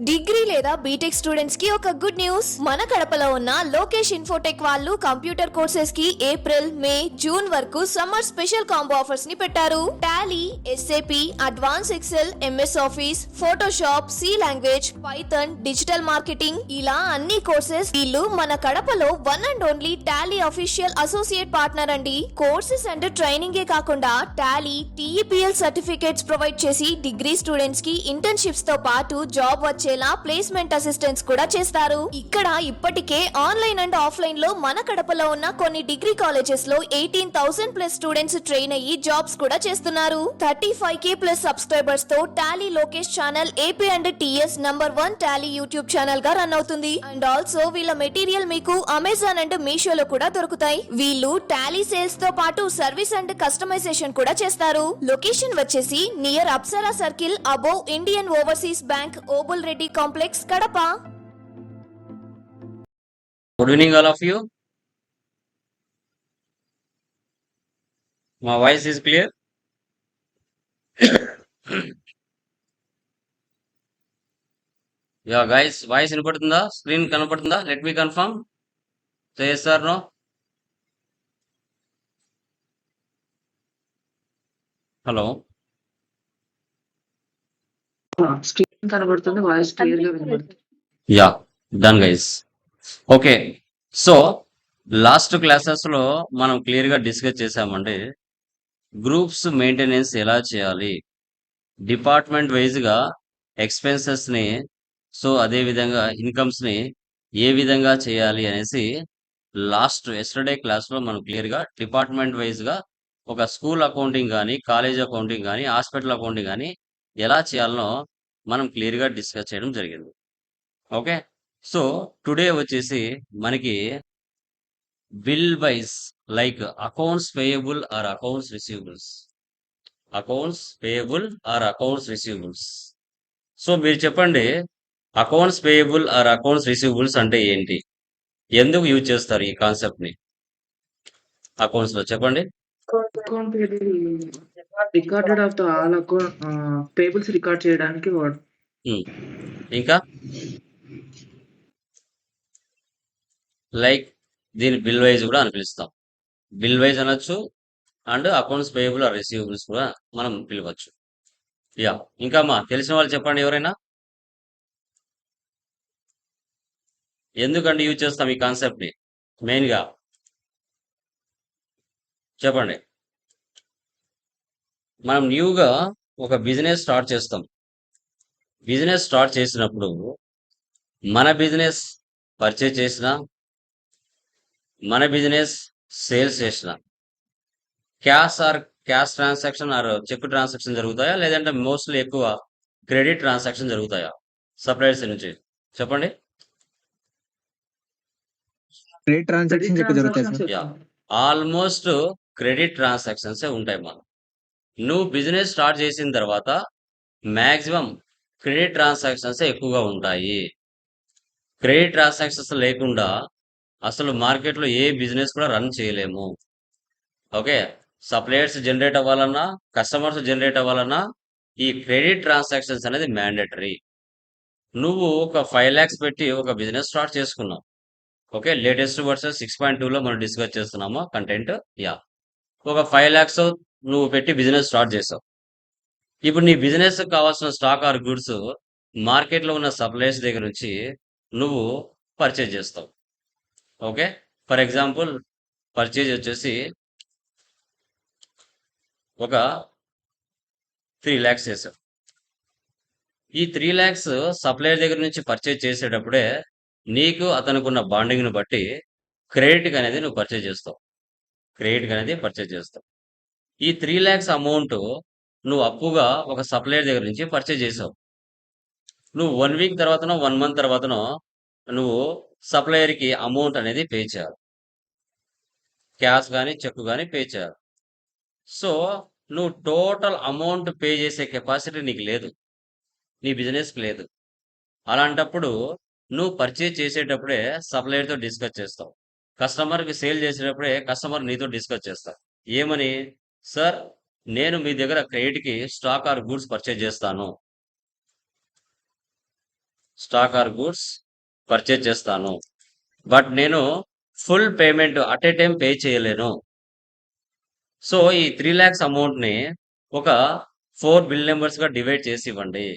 Degree లేదా BTech students కి ఒక గుడ్ న్యూస్. మన కడపలో ఉన్న లోకేష్ ఇన్ఫోటెక్ వాళ్ళు కంప్యూటర్ కోర్సెస్ కి ఏప్రిల్, మే, జూన్ వరకు సమ్మర్ స్పెషల్ కాంబో ఆఫర్స్ ని పెట్టారు. Tally, SAP, advance Excel, MS Office, Photoshop, C language, Python, digital marketing ఇలా అన్ని కోర్సెస్. వీళ్ళు మన కడపలో one and only Tally official associate partner అండి. కోర్సెస్ అండ్ ట్రైనింగ్ కాకుండా టాలీ, టీఈపీఎల్ సర్టిఫికేట్స్ ప్రొవైడ్ చేసి డిగ్రీ స్టూడెంట్స్ కి ఇంటర్న్షిప్స్ తో పాటు జాబ్ వచ్చేలా ప్లేస్మెంట్ అసిస్టెంట్స్ కూడా చేస్తారు. ఇక్కడ ఇప్పటికే ఆన్లైన్ అండ్ ఆఫ్లైన్ లో మన కడపలో ఉన్న కొన్ని డిగ్రీ కాలేజెస్ లో 18,000+ స్టూడెంట్స్ ట్రైన్ అయ్యి జాబ్స్ కూడా చేస్తున్నారు. 35K+ సబ్స్క్రైబర్స్ తో Tally Lokesh channel AP and TS #1 Tally YouTube channel గా రన్ అవుతుంది. అండ్ ఆల్సో వీళ్ళ మెటీరియల్ మీకు అమెజాన్ అండ్ మీషోలో కూడా దొరుకుతాయి. వీళ్ళు టాలీ సేల్స్ తో పాటు సర్వీస్ అండ్ కస్టమైజేషన్ కూడా చేస్తారు. లొకేషన్ వచ్చేసి near Apsara circle above Indian overseas bank, Obul Reddy complex, Kadapa. Good evening all of you. మా voice is clear? Yeah guys, voice వినపడుతుందా? స్క్రీన్ కనపడుతుందా? Let me confirm. చేస్తారు నో? హలో, స్క్రీన్ కనబడుతుంది, వాయిస్ క్లియర్ గా వినబడుతుంది. Yeah done guys. Okay, so last classes లో మనం clear గా డిస్కస్ చేసామండి గ్రూప్స్ మెయింటెనెన్స్ ఎలా చేయాలి, డిపార్ట్మెంట్ వైజ్ గా ఎక్స్పెన్సెస్ ని, సో అదే విధంగా ఇన్కమ్స్ ని ఏ విధంగా చేయాలి అనేసి లాస్ట్ ఎస్టర్డే క్లాస్ లో మనం క్లియర్ గా డిపార్ట్మెంట్ వైజ్ గా ఒక స్కూల్ అకౌంటింగ్ కానీ, కాలేజ్ అకౌంటింగ్ కానీ, హాస్పిటల్ అకౌంటింగ్ కానీ ఎలా చేయాలనో మనం క్లియర్ గా డిస్కస్ చేయడం జరిగింది. ఓకే, సో టుడే వచ్చేసి మనకి bill wise like accounts payable or accounts receivables, accounts payable or accounts receivables. So మీరు చెప్పండి, accounts payable or accounts receivables అంటే ఏంటి, ఎందుకు యూజ్ చేస్తారు ఈ కాన్సెప్ట్ ని అకౌంట్స్ లో? చెప్పండి. Account recorded of the all account payables record చేయడానికి ఇంకా లైక్ దీని బిల్ వైజ్ కూడా అని పిలుస్తాం. బిల్ వైజ్ అనొచ్చు and accounts payable or receivables కూడా మనం పిలవచ్చు. యా, ఇంకా మా తెలిసిన వాళ్ళు చెప్పండి ఎవరైనా, ఎందుకంటే యూజ్ చేస్తాం ఈ కాన్సెప్ట్ ని మెయిన్ గా చెప్పండి. మనం న్యూగా ఒక బిజినెస్ స్టార్ట్ చేస్తాం. బిజినెస్ స్టార్ట్ చేసినప్పుడు మన బిజినెస్ పర్చేజ్ చేసిన, మన బిజినెస్ సేల్స్ చేసిన, cash transaction or cheque transaction జరుగుతాయా, లేదంటే మోస్ట్లీ ఎక్కువ క్రెడిట్ ట్రాన్సాక్షన్ జరుగుతాయా సప్లయర్స్ నుంచి? చెప్పండి. క్రెడిట్ ట్రాన్సాక్షన్స్ ఎక్కువ జరుగుతాయి sir. Yeah, almost credit transactions ఉంటాయి. మనం నువ్వు బిజినెస్ స్టార్ట్ చేసిన తర్వాత మాక్సిమం క్రెడిట్ ట్రాన్సాక్షన్స్ ఎక్కువగా ఉంటాయి. క్రెడిట్ ట్రాన్సాక్షన్స్ లేకుండా అసలు మార్కెట్లో ఏ బిజినెస్ కూడా రన్ చేయలేము. ఓకే, సప్లయర్స్ జనరేట్ అవ్వాలన్నా, కస్టమర్స్ జనరేట్ అవ్వాలన్నా ఈ క్రెడిట్ ట్రాన్సాక్షన్స్ అనేది మ్యాండేటరీ. నువ్వు ఒక 5 lakhs పెట్టి ఒక బిజినెస్ స్టార్ట్ చేసుకున్నావు. ఓకే, లేటెస్ట్ వర్షన్ 6.2లో మనం డిస్కస్ చేస్తున్నాము కంటెంట్. యా, ఒక 5 lakhs నువ్వు పెట్టి బిజినెస్ స్టార్ట్ చేసావు. ఇప్పుడు నీ బిజినెస్ కావాల్సిన స్టాక్ ఆర్ గుడ్స్ మార్కెట్లో ఉన్న సప్లయర్స్ దగ్గర నుంచి నువ్వు పర్చేజ్ చేస్తావు. ఓకే, ఫర్ ఎగ్జాంపుల్ పర్చేజ్ వచ్చేసి ఒక 3 lakhs చేసావు. ఈ 3 lakhs సప్లయర్ దగ్గర నుంచి పర్చేజ్ చేసేటప్పుడే నీకు అతనుకున్న బాండింగ్ను బట్టి క్రెడిట్ అనేది నువ్వు పర్చేజ్ చేస్తావు. క్రెడిట్ అనేది పర్చేజ్ చేస్తావు. ఈ 3 lakhs అమౌంట్ నువ్వు అప్పుగా ఒక సప్లయర్ దగ్గర నుంచి పర్చేజ్ చేసావు. నువ్వు 1 week తర్వాతనో 1 month తర్వాతనో నువ్వు సప్లయర్కి అమౌంట్ అనేది పే చేయాలి. క్యాష్ కానీ, చెక్ కానీ పే చేయాలి. సో నువ్వు టోటల్ అమౌంట్ పే చేసే కెపాసిటీ నీకు లేదు, నీ బిజినెస్కి లేదు. అలాంటప్పుడు నువ్వు పర్చేజ్ చేసేటప్పుడే సప్లయర్తో డిస్కస్ చేస్తావు. కస్టమర్కి సేల్ చేసేటప్పుడే కస్టమర్ నీతో డిస్కస్ చేస్తావు. ఏమని? సార్, నేను మీ దగ్గర క్రెడిట్కి స్టాక్ ఆర్ గూడ్స్ పర్చేజ్ చేస్తాను. స్టాక్ ఆర్ గూడ్స్ పర్చేజ్ చేస్తాను. బట్ నేను full payment at a time pay చేయలేను. సో ఈ 3 lakhs అమౌంట్‌ని ఒక 4 బిల్ నంబర్స్‌గా డివైడ్ చేసి ఇవ్వండి.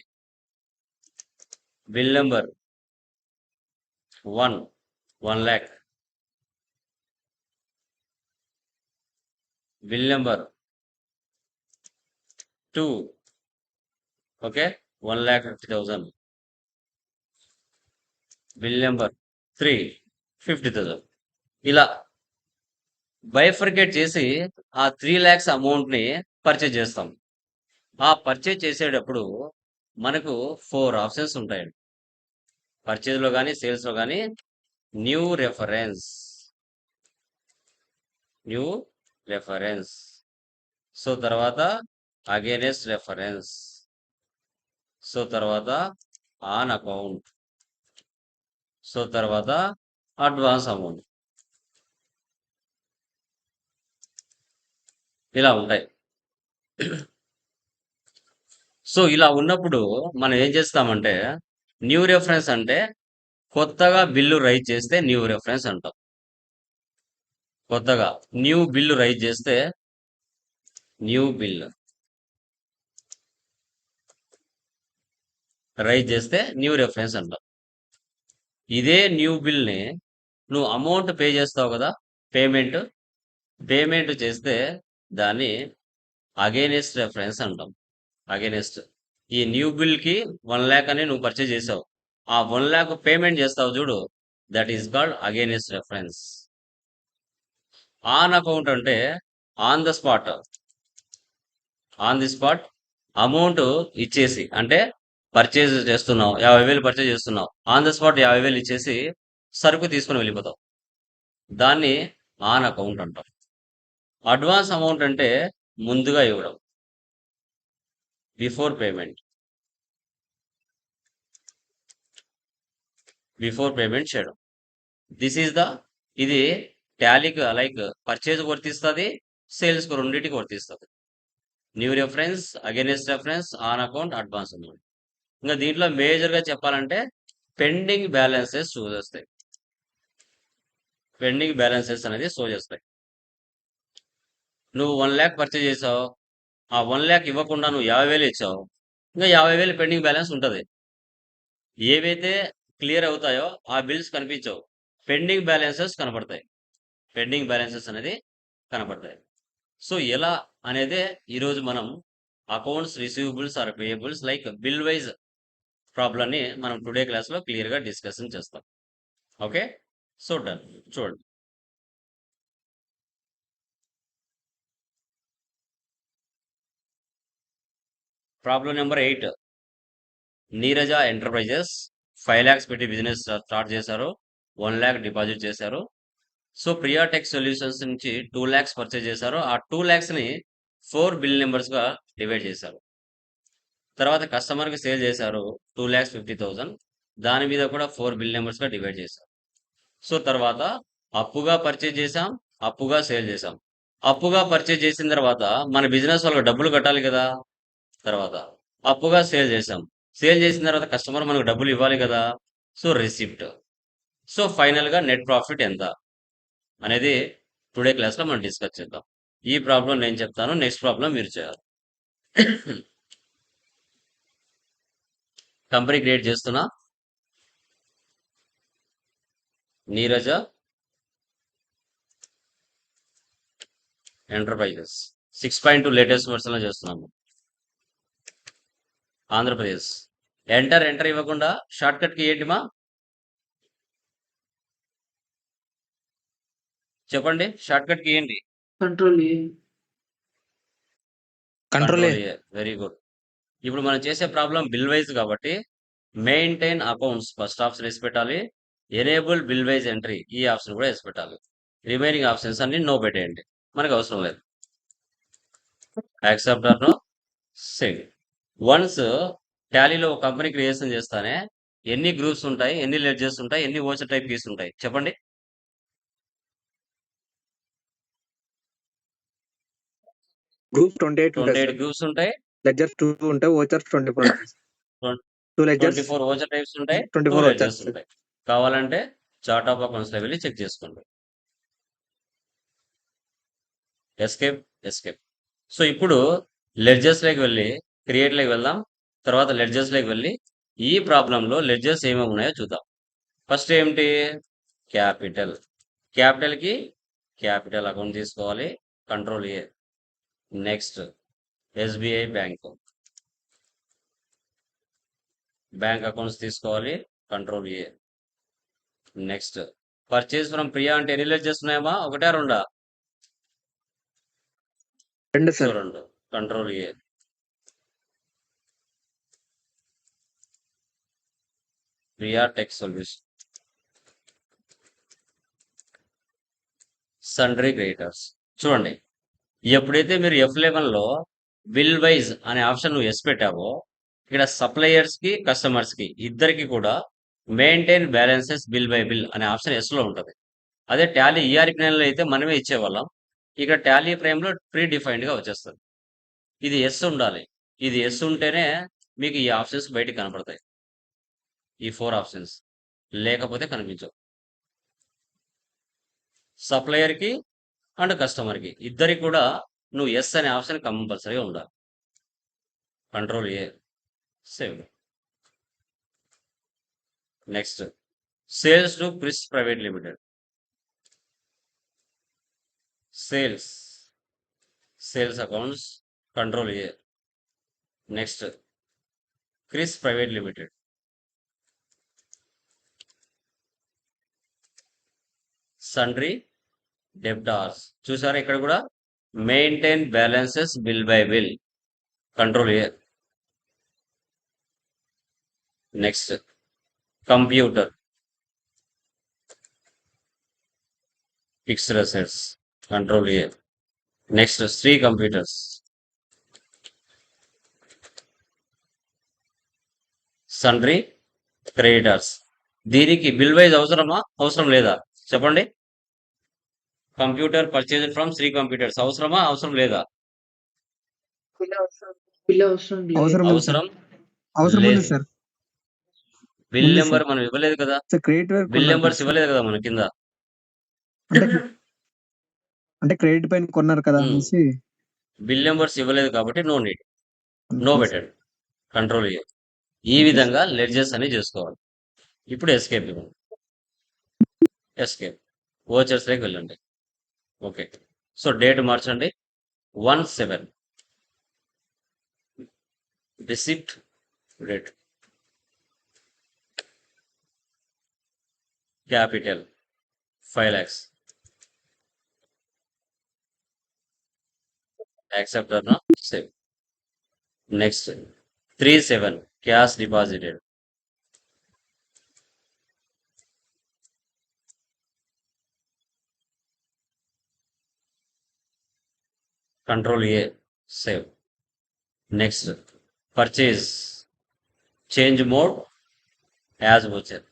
Bill number 1 1 lakh. Bill number 2 okay 1,50,000. Bill number 3 50,000. ఇలా బైఫర్కేట్ చేసి ఆ 3 lakhs అమౌంట్‌ని పర్చేజ్ చేస్తాం. ఆ పర్చేజ్ చేసేటప్పుడు మనకు 4 ఆప్షన్స్ ఉంటాయండి. పర్చేజ్‌లో గాని, సేల్స్‌లో గాని new reference. New reference. So తర్వాత అగైనెస్ట్ రెఫరెన్స్. సో తర్వాత ఆన్ అకౌంట్. సో తర్వాత అడ్వాన్స్ అమౌంట్. ఇలా ఉంటాయి. సో ఇలా ఉన్నప్పుడు మనం ఏం చేస్తామంటే న్యూ రెఫరెన్స్ అంటే కొత్తగా బిల్లు రైజ్ చేస్తే న్యూ రెఫరెన్స్ అంటాం. కొత్తగా న్యూ బిల్లు రైజ్ చేస్తే న్యూ బిల్ రైజ్ చేస్తే న్యూ రెఫరెన్స్ అంటాం. ఇదే న్యూ బిల్ని నువ్వు అమౌంట్ పే చేస్తావు కదా, పేమెంట్ చేస్తే దాన్ని అగైనెస్ట్ రెఫరెన్స్ అంటాం. అగైనెస్ట్ ఈ న్యూ బిల్ కి 1 lakh అని నువ్వు పర్చేజ్ చేసావు, ఆ 1 lakh పేమెంట్ చేస్తావు చూడు, that is called against reference. On account అంటే ఆన్ ద స్పాట్ అమౌంట్ ఇచ్చేసి, అంటే పర్చేజ్ చేస్తున్నావు 50,000 పర్చేజ్ చేస్తున్నావు, ఆన్ ద స్పాట్ 50,000 ఇచ్చేసి సరుకు తీసుకుని వెళ్ళిపోతావు, దాన్ని ఆన్ అకౌంట్ అంటాం. అడ్వాన్స్ అమౌంట్ అంటే ముందుగా ఇవ్వడం, బిఫోర్ పేమెంట్ చేయడం. ఇది టాలీకి లైక్ పర్చేజ్ వర్తిస్తుంది, సేల్స్ కు రెండింటికి వర్తిస్తుంది. New reference, against reference, on account, advance amount. ఇంకా దీంట్లో మేజర్ గా చెప్పాలంటే పెండింగ్ బ్యాలెన్సెస్ షో చేస్తాయి. పెండింగ్ బ్యాలెన్సెస్ అనేది షో చేస్తాయి. నువ్వు 1 lakh పర్చేజ్ చేసావు, ఆ 1 lakh ఇవ్వకుండా నువ్వు 50,000 ఇచ్చావు, ఇంకా 50,000 పెండింగ్ బ్యాలెన్స్ ఉంటుంది. ఏవైతే క్లియర్ అవుతాయో ఆ బిల్స్ కనిపించవు, పెండింగ్ బ్యాలెన్సెస్ కనపడతాయి. పెండింగ్ బ్యాలెన్సెస్ అనేది కనపడతాయి. సో ఎలా అనేదే ఈరోజు మనం accounts receivables or payables like bill wise ప్రాబ్లమ్ని మనం టుడే క్లాస్లో క్లియర్గా డిస్కషన్ చేస్తాం. Okay, so done. చూడండి, problem number 8. Neeraja enterprises 5 lakhs పెట్టి బిజినెస్ స్టార్ట్ చేశారు, 1 lakh డిపాజిట్ చేశారు. సో ప్రియాటెక్ సొల్యూషన్స్ నుంచి 2 lakhs పర్చేజ్ చేశారు, ఆ 2 lakhs ని 4 బిల్ నెంబర్స్గా డివైడ్ చేశారు. తర్వాత కస్టమర్కి సేల్ చేశారు 2,50,000, దాని మీద కూడా 4 బిల్ నెంబర్స్గా డివైడ్ చేశారు. సో తర్వాత అప్పుగా పర్చేజ్ చేసాం, అప్పుగా సేల్ చేసాం. అప్పుగా పర్చేజ్ చేసిన తర్వాత మన బిజినెస్ వాళ్ళకి డబ్బులు కట్టాలి కదా, తర్వాత అప్పుగా సేల్ చేసాం, సేల్ చేసిన తర్వాత కస్టమర్ మనకు డబ్బులు ఇవ్వాలి కదా, సో రిసిప్ట్. సో ఫైనల్గా నెట్ ప్రాఫిట్ ఎంత అనేది టుడే క్లాస్లో మనం డిస్కస్ చేద్దాం. ఈ ప్రాబ్లం నేను చెప్తాను, నెక్స్ట్ ప్రాబ్లం మీరు చేయాలి. కంపెనీ క్రియేట్ చేస్తున్నా, నీరజ ఎంటర్ప్రైజెస్ 6.2 లేటెస్ట్ వర్షన్లో చేస్తున్నాము. ఆంధ్రప్రదేశ్. ఎంటర్ ఇవ్వకుండా షార్ట్ కట్ కి ఏంటిమా చెప్పండి, షార్ట్ కట్ కి ఏంటి? Control very good. ఇప్పుడు మనం చేసే ప్రాబ్లం బిల్ వైజ్ కాబట్టి మెయింటైన్ అకౌంట్స్ ఫస్ట్ ఆప్షన్ వేసి పెట్టాలి, ఎనేబుల్ బిల్ వైజ్ ఎంట్రీ ఈ ఆప్షన్ కూడా వేసి పెట్టాలి. రిమైనింగ్ ఆప్షన్స్ అన్ని నో పెట్టేయండి, మనకు అవసరం లేదు. Accept or no save. Once టాలీలో ఒక కంపెనీ క్రియేషన్ చేస్తానే ఎన్ని గ్రూప్స్ ఉంటాయి, ఎన్ని లెడ్జర్స్ ఉంటాయి, ఎన్ని ఓచర్ టైప్ కీస్ ఉంటాయి చెప్పండి. గ్రూప్ 28 28 గ్రూప్స్ ఉంటాయి, లెడ్జర్ 2 ఉంటాయి, ఓచర్ 24 ఉంటాయి. టూ లెడ్జర్స్ 24 ఓచర్ టైప్స్ ఉంటాయి, 2 24 లెడ్జర్స్ వచ్చేస్తుంది. ఉంటాయి. కావాలంటే చార్ట్ ఆఫ్ అకౌంట్స్ లో వెళ్ళి చెక్ చేసుకోండి. Escape escape. సో ఇప్పుడు లెడ్జర్స్ లోకి వెళ్ళి క్రియేట్ లోకి వెళ్దాం. తర్వాత లెడ్జర్స్ లోకి వెళ్ళి ఈ ప్రాబ్లంలో లెడ్జర్స్ ఏమేమి ఉన్నాయో చూద్దాం. ఫస్ట్ ఏమిటి? క్యాపిటల్. క్యాపిటల్ కి క్యాపిటల్ అకౌంట్ తీసుకోవాలి, control A. Next SBI bank accounts తీసుకోవాలి, control A. Next purchase from Priya అంటే ఎన్ని లెడ్జర్స్ ఉన్నాయమ్మా? ఒకటా రెండా? 2 so sir. 2, control A. Priya tech solution. Sundry creditors. చూడండి, ఎప్పుడైతే మీరు F11 లో బిల్ వైజ్ అనే ఆప్షన్ నువ్వు ఎస్ పెట్టావో, ఇక్కడ సప్లయర్స్ కి కస్టమర్స్ కి ఇద్దరికి కూడా maintain balances bill by bill అనే ఆప్షన్ ఎస్ లో ఉంటుంది. అదే టాలీ ERP9 లో అయితే మనమే ఇచ్చేవాళ్ళం. ఇక్కడ టాలీ ప్రైమ్ లో ప్రీ డిఫైన్డ్ గా వచ్చేస్తుంది. ఇది ఎస్ ఉండాలి. ఇది ఎస్ ఉంటేనే మీకు ఈ ఆప్షన్స్ బయటికి కనపడతాయి. ఈ 4 ఆప్షన్స్ లేకపోతే కనిపించవు. సప్లయర్ కి అండ్ కస్టమర్ కి ఇద్దరికి కూడా నువ్వు ఎస్ అనే ఆప్షన్ కంపల్సరీగా ఉండాలి. Control A, save. Next sales to Chris private limited. Sales accounts, control A. Next Kris private limited. Sundry debtors. చూసారా ఇక్కడ కూడా maintain balances bill by bill, control A. Next computer fixed assets, control A. Next Shri computers. Sundry creditors. దీనికి bill wise అవసరమా అవసరం లేదా చెప్పండి? Computer purchase from Shri computers అవసరమా అవసరం లేదా? బిల్ అవసరం లేదు. అవసరం ఉంది సార్. అవసరం అవసరం ఉంది లేదు. సార్. బిల్ ఉంది నెంబర్ సార్. మనం ఇవ్వలేదు కదా, సార్ క్రెడిట్ వరకు బిల్ కొన్నారు నెంబర్స్ కదా సార్. ఇవ్వలేదు కదా మన కింద. అంటే అంటే క్రెడిట్ పైన కొన్నారు కదా ఉమ్, అనేసి బిల్ నెంబర్స్ ఇవ్వలేదు కాబట్టి no need, no okay sir. బెటెడ్, కంట్రోల్ ఏ. ఈ ఓకే సార్. విధంగా లెడ్జెస్ అని చేసుకోవాలి. ఇప్పుడు ఎస్కేప్ ఇవ్వండి. ఎస్కేప్ ఓచర్స్ లోకి వెళ్ళండి. ఓకే, సో డేట్ మార్చండి. 1/7 receipt date. Capital 5 lakhs. Accept అన్నా, save. Next 3/7 cash deposited. Control A, save. Next purchase change mode as voucher.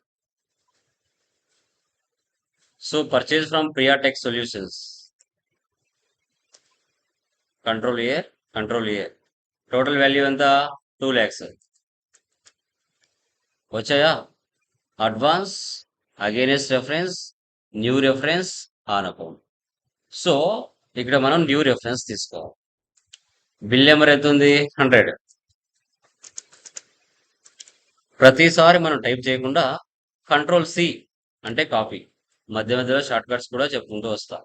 So purchase from Priya tech solutions, control A. Total value ఎంత? 2 lakhs. వచ్చాయా? Advance, against reference, new reference, on account. So ఇక్కడ మనం new reference తీసుకోవాలి. Bill number ఎంత ఉంది? 100. ప్రతిసారి మనం type చేయకుండా కంట్రోల్ సి అంటే కాపీ. మధ్యలో షార్ట్ కట్స్ కూడా చెప్పుకుంటూ వస్తా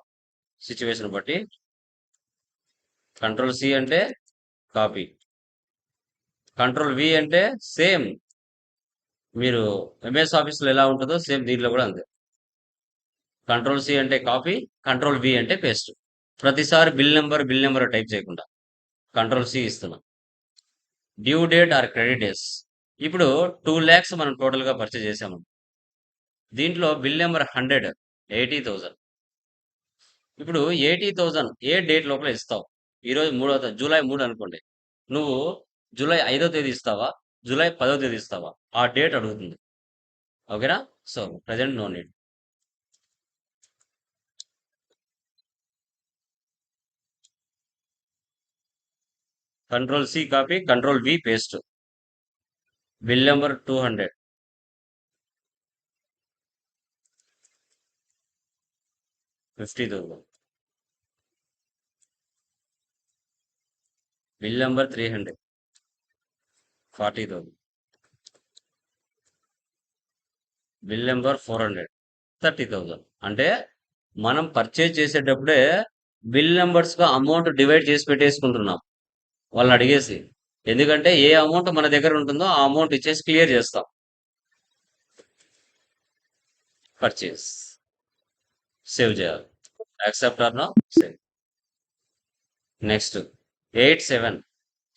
సిచ్యువేషన్ బట్టి. కంట్రోల్ సి అంటే కాపీ, కంట్రోల్ వి అంటే సేమ్ మీరు ఎంఎస్ ఆఫీస్లో ఎలా ఉంటుందో సేమ్ దీంట్లో కూడా అంతే. కంట్రోల్ సి అంటే కాపీ, కంట్రోల్ వి అంటే పేస్ట్. ప్రతిసారి బిల్ నెంబర్ టైప్ చేయకుండా కంట్రోల్ సి ఇస్తున్నాం. Due date or credit days. ఇప్పుడు 2 lakhs మనం టోటల్ గా పర్చేజ్ చేసాము. దీంట్లో బిల్ నెంబర్ 100, 80,000. ఇప్పుడు 80,000 ఏ డేట్ లోపల ఇస్తావు? ఈరోజు జూలై 3 అనుకోండి. నువ్వు జూలై 5వ తేదీ ఇస్తావా, జూలై 10వ తేదీ ఇస్తావా? ఆ డేట్ అడుగుతుంది. ఓకేనా? So present no need. Control C copy, control V paste. Bill number 200 50,000. Bill number 300 40,000. Bill number 400 30,000. అంటే మనం పర్చేజ్ చేసేటప్పుడే బిల్ నెంబర్స్గా అమౌంట్ డివైడ్ చేసి పెట్టేసుకుంటున్నాం వాళ్ళని అడిగేసి. ఎందుకంటే ఏ అమౌంట్ మన దగ్గర ఉంటుందో ఆ అమౌంట్ ఇచ్చేసి క్లియర్ చేస్తాం. పర్చేస్ సేవ్ చేయాలి. Accept or no save. Next 87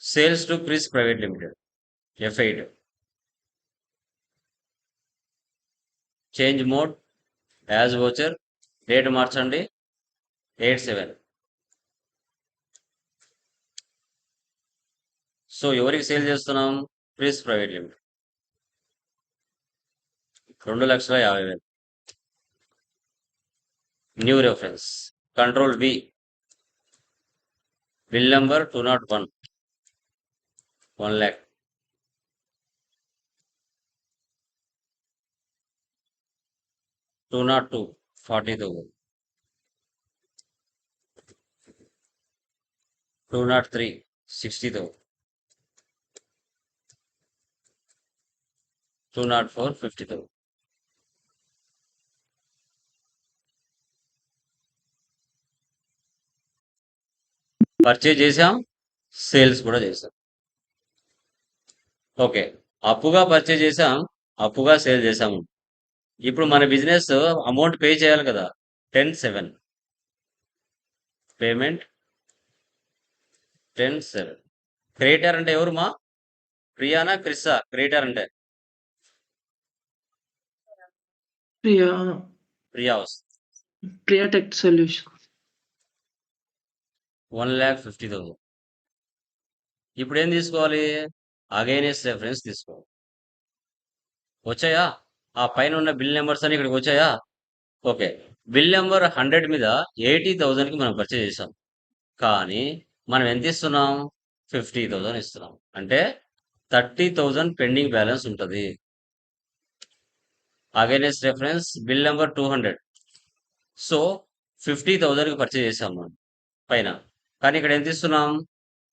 sales to Chris private limited F8 change mode as voucher date మార్చండి 87. సో ఎవరికి సేల్ చేస్తున్నాం? Chris private limited 2,50,000. New reference control V bill number 201 1 lakh. Two not 2 40,000. 203 60,000. 204 50,000. Purchase చేసాం, sales కూడా చేసాం. Okay, అప్పుగా purchase చేసాం, అప్పుగా sale చేసాము. ఇప్పుడు మన బిజినెస్ అమౌంట్ పే చేయాలి కదా. 10/7 పేమెంట్ 10/7. క్రియేటర్ అంటే ఎవరు మా? ప్రియానా క్రిస్సా? క్రియేటర్ అంటే ప్రియా ప్రియా వస్తుంది. Priya tech solution 1,50,000. ఇప్పుడు ఏం తీసుకోవాలి? అగైనెస్ట్ రెఫరెన్స్ తీసుకోవాలి. వచ్చాయా? ఆ పైన ఉన్న బిల్ నెంబర్స్ అని ఇక్కడికి వచ్చాయా? ఓకే, బిల్ నెంబర్ 100 మీద 80,000కి మనం పర్చేజ్ చేసాం. కానీ మనం ఎంత ఇస్తున్నాం? 50,000 ఇస్తున్నాం. అంటే 30,000 పెండింగ్ బ్యాలెన్స్ ఉంటుంది. Against reference bill number 200. So 50,000కి పర్చేజ్ చేసాం మనం పైన. కానీ ఇక్కడ ఎంత ఇస్తున్నాం?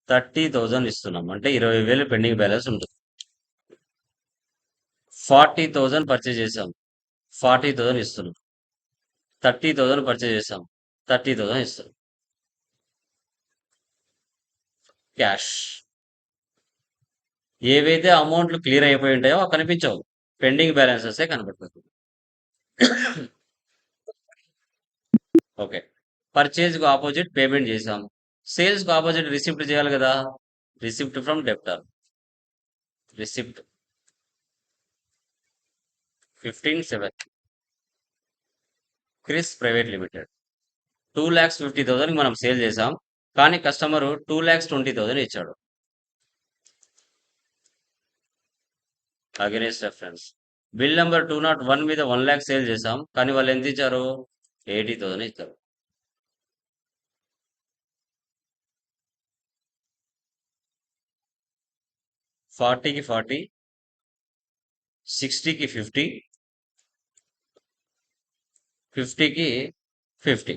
30,000 ఇస్తున్నాం. అంటే 20,000 పెండింగ్ బ్యాలెన్స్ ఉంటుంది. 40,000 పర్చేజ్ చేసాం, 40,000 ఇస్తున్నాం. 30,000 పర్చేజ్ చేసాం, 30,000 ఇస్తున్నాం. క్యాష్ ఏవైతే అమౌంట్లు క్లియర్ అయిపోయి ఉంటాయో అవి కనిపించవు, పెండింగ్ బ్యాలెన్సెస్ కనబడుతుంది. ఓకే, పర్చేజ్కి ఆపోజిట్ పేమెంట్ చేసాం, సేల్స్కి ఆపోజిట్ రిసిప్ట్ చేయాలి కదా. Receipt from డెప్టర్, receipt 15/7 Chris private limited 2,50,000 మనం సేల్ చేసాం. కానీ కస్టమర్ 2,20,000 ఇచ్చాడు. అగైనెస్ట్ రెఫరెన్స్ బిల్ నెంబర్ 201 మీద 1 lakh సేల్ చేసాం. కానీ వాళ్ళు ఎంత ఇచ్చారు? 80,000 ఇచ్చారు. ఫార్టీకి 40, 60కి 50, 50కి 50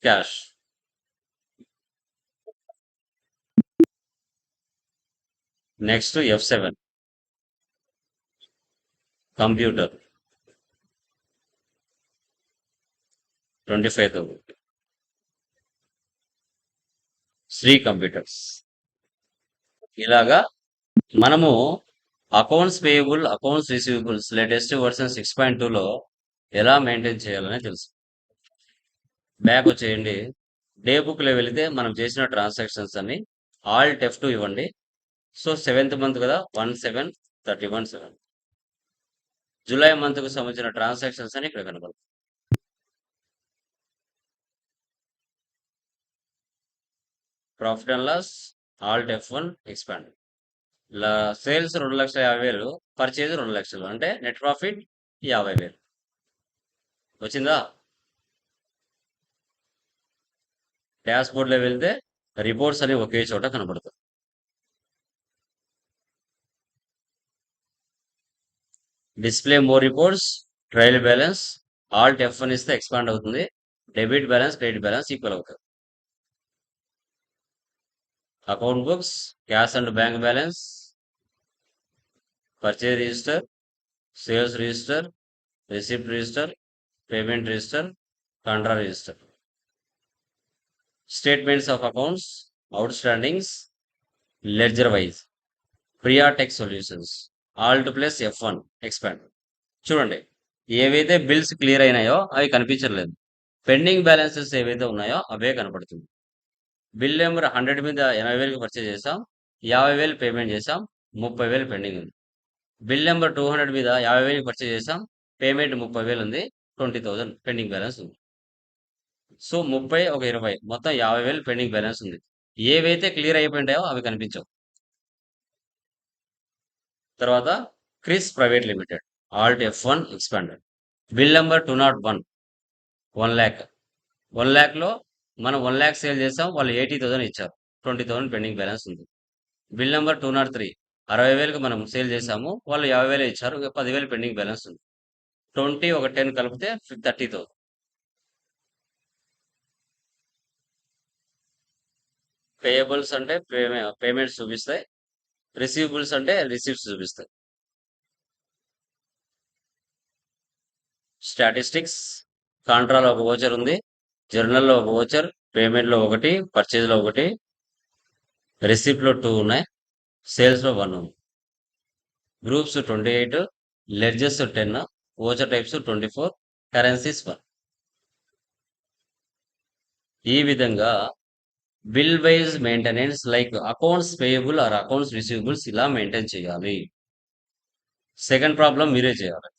cash. Next F7 computer 25,000. Shri computers. ఇలాగా మనము accounts payable, accounts receivables latest version 6.2లో ఎలా మెయింటైన్ చేయాలని తెలుసు. బ్యాక్ వచ్చేయండి. డే బుక్లో వెళితే మనం చేసిన ట్రాన్సాక్షన్స్ అన్ని ఆల్ F2 ఇవ్వండి. సో 7th మంత్ కదా, 1/7/31/7. జూలై మంత్కు సంబంధించిన ట్రాన్సాక్షన్స్ అని ఇక్కడ కనబడుతుంది. Profit and loss alt F1 expand. Sales 2,50,000, purchase 2,00,000, అంటే నెట్ ప్రాఫిట్ 50,000 వచ్చిందా. డాష్ బోర్డ్లో వెళ్తే రిపోర్ట్స్ అని ఒకే చోట కనబడుతుంది. Display more reports, trial balance, alt F1 ఇస్తే ఎక్స్పాండ్ అవుతుంది. Debit balance, credit balance equal అవుతుంది. Account books, cash and bank balance, purchase register, sales register, receipt register, payment register, contra register. Statements of accounts, outstandings, ledger wise, Priyatech solutions, alt plus F1 expand. చూడండి, ఏవైతే bills clear అయినాయో అవి కనిపించట్లేదు. Pending balances ఏవైతే ఉన్నాయో అవే కనపడుతుంది. Bill number 100 మీద 80,000కి purchase చేసాం, 50,000 payment చేసాం, 30,000 పెండింగ్ ఉంది. బిల్ నెంబర్ 200 మీద 50,000కి పర్చేజ్ చేసాం, పేమెంట్ 30,000 ఉంది, 20,000 పెండింగ్ బ్యాలెన్స్ ఉంది. సో 30 ఒక 20 మొత్తం 50,000 పెండింగ్ బ్యాలెన్స్ ఉంది. ఏవైతే క్లియర్ అయిపోయింటాయో అవి కనిపించవు. తర్వాత Chris private limited, Alt F1 expanded. Bill number 201 1 lakh. 1 lakhలో మనం 1 lakh సేల్ చేసాం, వాళ్ళు 80,000 ఇచ్చారు, 20,000 పెండింగ్ బ్యాలెన్స్ ఉంది. బిల్ నెంబర్ 203 60,000కి మనం సేల్ చేసాము, వాళ్ళు 50,000 ఇచ్చారు, 10,000 పెండింగ్ బ్యాలెన్స్ ఉంది. 20 ఒక 10 కలిపితే 30,000. పేయబుల్స్ అంటే పేమెంట్స్ చూపిస్తాయి, రిసీవబుల్స్ అంటే రిసీప్ట్స్ చూపిస్తాయి. స్టాటిస్టిక్స్, కాంట్రాలో ఒక వోచర్ ఉంది, జర్నల్లో ఒక వోచర్, పేమెంట్లో ఒకటి, పర్చేజ్లో ఒకటి, రిసిప్ట్లో 2 ఉన్నాయి, సేల్స్లో 1 ఉంది. Groups 28, ledgers 10, voucher types 24, currencies 1. ఈ విధంగా bill wise maintenance like accounts payable or accounts receivables ఇలా మెయింటైన్ చేయాలి. సెకండ్ ప్రాబ్లం మీరే చేయాలి.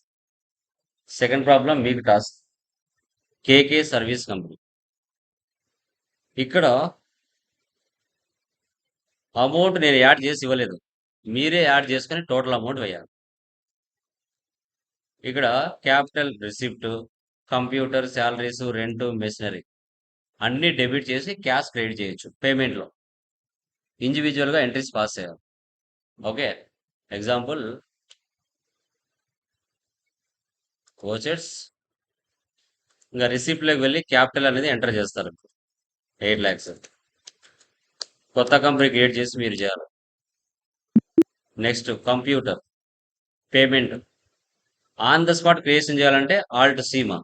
సెకండ్ ప్రాబ్లం మీకు టాస్క్. KK service company. ఇక్కడ అమౌంట్ నేను యాడ్ చేసి ఇవ్వలేదు, మీరే యాడ్ చేసుకొని టోటల్ అమౌంట్ వేయాలి. ఇక్కడ capital receipt, computer, salaries, rent, machinery అన్ని డెబిట్ చేసి క్యాష్ క్రెడిట్ చేయొచ్చు. పేమెంట్లో ఇండివిజువల్గా ఎంట్రీస్ పాస్ చేయాలి. Okay, example vouchers. ఇంకా రిసిప్ట్లోకి వెళ్ళి క్యాపిటల్ అనేది ఎంటర్ చేస్తారు, 8 lakhs. కొత్త కంపెనీ క్రియేట్ చేసి మీరు చేయాలి. Next computer payment on the spot creation చేయాలంటే ఆల్ట్ సీమా.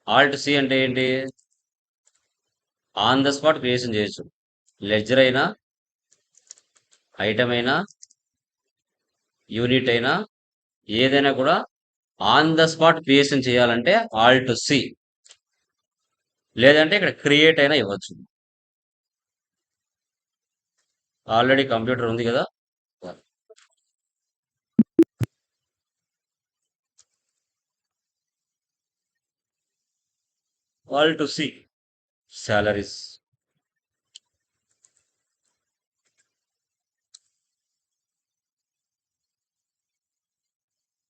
ఆల్ట్ సి అంటే ఏంటి? ఆన్ ద స్పాట్ క్రియేషన్ చేయొచ్చు. లెడ్జర్ అయినా, ఐటమ్ అయినా, యూనిట్ అయినా, ఏదైనా కూడా ఆన్ ద స్పాట్ క్రియేషన్ చేయాలంటే ఆల్ట్ సి, లేదంటే ఇక్కడ క్రియేట్ అయినా ఇవ్వచ్చు. ఆల్రెడీ కంప్యూటర్ ఉంది కదా, ఆల్ట్ సి. సాలరీస్,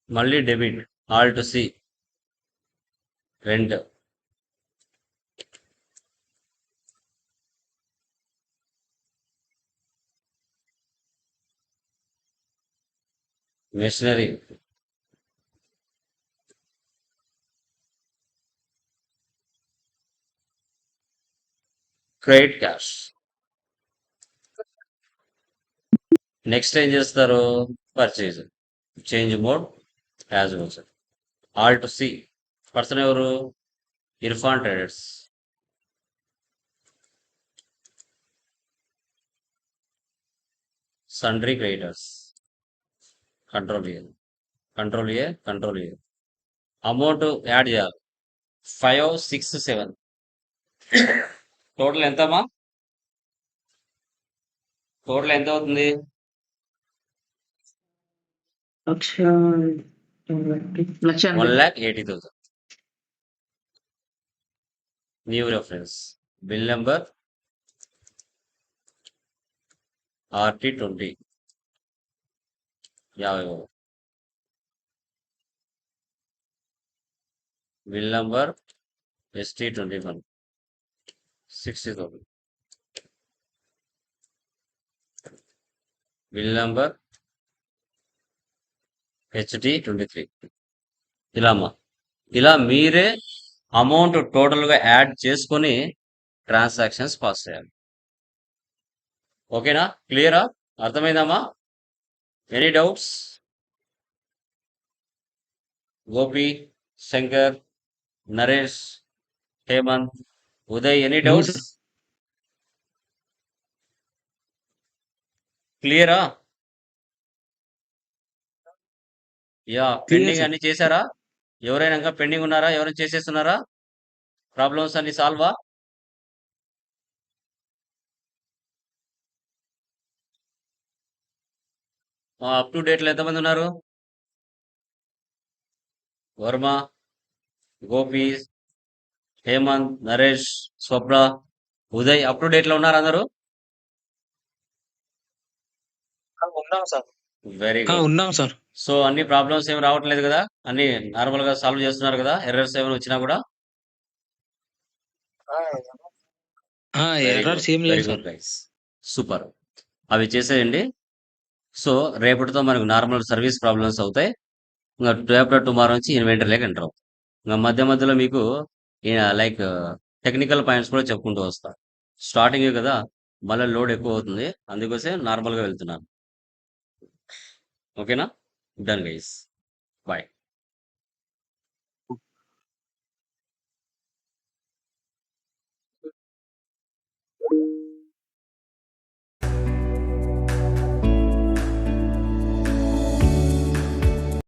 మళ్ళీ debit, alt C. Rent, machinery, credit cash. Next ఏం చేస్తారు? Purchase, change mode as voucher. Alt C. Person ఎవరు? Irfan traders. Sundry creditors, control A, control A, control A. Amount add చేయాలి, 5, 6, 7. Total ఎంతమ్మా? Total ఎంత అవుతుంది? 1,80,000. New reference, bill number RT20, 50,000. Bill number ST21, 60,000. Bill number HT23 ఇలా అమ్మా. ఇలా మీరే amount టోటల్గా యాడ్ చేసుకొని ట్రాన్సాక్షన్స్ పాస్ చేయాలి. ఓకేనా? క్లియరా? అర్థమైందమ్మా? Any doubts? Gopi, Shankar, Naresh, Hemanth, Uday, any No, doubts? sir. క్లియరా? Yeah, Clear, pending sir. అన్ని చేశారా? ఎవరైనా ఇంకా పెండింగ్ ఉన్నారా? ఎవరైనా చేసేస్తున్నారా? ప్రాబ్లమ్స్ అన్ని సాల్వా? అప్ టు డేట్లో ఎంతమంది ఉన్నారు? వర్మ, గోపి, హేమంత్, నరేష్, స్వప్న, ఉదయ్ అప్ టు డేట్లో ఉన్నారు అందరూ? ఉన్నాం సార్. Very good. ఉన్నాం సార్. సో అన్ని ప్రాబ్లమ్స్ ఏమి రావట్లేదు కదా? అన్ని నార్మల్ గా సాల్వ్ చేస్తున్నారు కదా? ఎర్రర్స్ ఏమైనా వచ్చినా కూడా? వెరీ గుడ్, ఎర్రర్స్ ఏం వెరీ లేదు సార్. Good guys, super. అవి చేసేయండి. సో రేపటితో మనకు నార్మల్ సర్వీస్ ప్రాబ్లమ్స్ అవుతాయి. ఇంకా రేపటి టుమారో నుంచి ఇన్వెంటరీలోకి ఎంటర్ అవుతాం. ఇంకా మధ్య మధ్యలో మీకు లైక్ టెక్నికల్ పాయింట్స్ కూడా చెప్పుకుంటూ వస్తా. స్టార్టింగ్ కదా, మళ్ళీ లోడ్ ఎక్కువ అవుతుంది, అందుకోసం నార్మల్గా వెళ్తున్నాను. ఓకేనా? Done guys, bye.